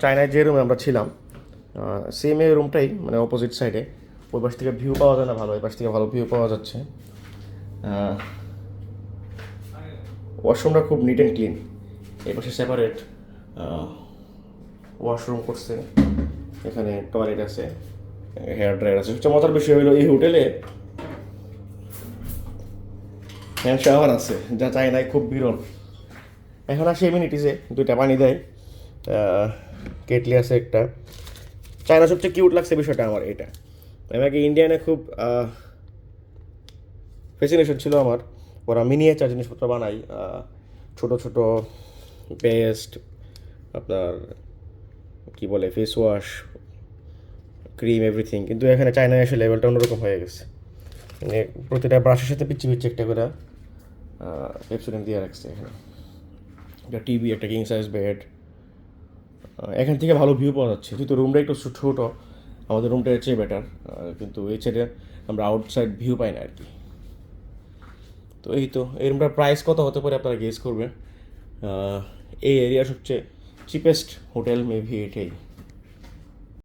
চায়নায় যে রুমে আমরা ছিলাম সেম এই রুমটাই, মানে অপোজিট সাইডে। ওই পাশ থেকে ভিউ পাওয়া যায় না ভালো, এই পাশ থেকে ভালো ভিউ পাওয়া যাচ্ছে। ওয়াশরুমটা খুব নিট অ্যান্ড ক্লিন। এই পাশে সেপারেট ওয়াশরুম করছে, এখানে টয়লেট আছে, হেয়ার ড্রায়ার আছে। সবচেয়ে মজার বিষয় হলো এই হোটেলে হ্যান্ড শাওয়ার আছে, যা চায়নায় খুব বিরল। এখন আসে এমিনিটিসে, 2টা পানি দেয়, কেটলি আছে একটা। চায়না সবচেয়ে কিউট লাগছে বিষয়টা আমার এটা। আমাকে ইন্ডিয়ানে খুব ফ্যাসিনেশন ছিল আমার। ওরা মিনিয়েচার জিনিসপত্র বানায়, ছোট ছোট পেস্ট, আপনার কী বলে, ফেস ওয়াশ, ক্রিম, এভরিথিং। কিন্তু এখানে চায়নায় এসে লেভেলটা অন্যরকম হয়ে গেছে। মানে প্রতিটা ব্রাশের সাথে পিচ্ছি পিচ্ছি একটা করে পেপসোডেন্ট দিয়ে রাখছে এখানে। একটা টিভি, একটা কিং সাইজ বেড। এখান থেকে ভালো ভিউ পাওয়া যাচ্ছে, যেহেতু রুমটা একটু ছোটো, আমাদের রুমটা এর চেয়ে বেটার। কিন্তু এই সাইডে আমরা আউটসাইড ভিউ পাই না আর কি। তো এই তো, এই রুমটার প্রাইস কত হতে পারে আপনারা গেস করবেন। এই এরিয়ার সবচেয়ে চিপেস্ট হোটেল মেবি এটাই।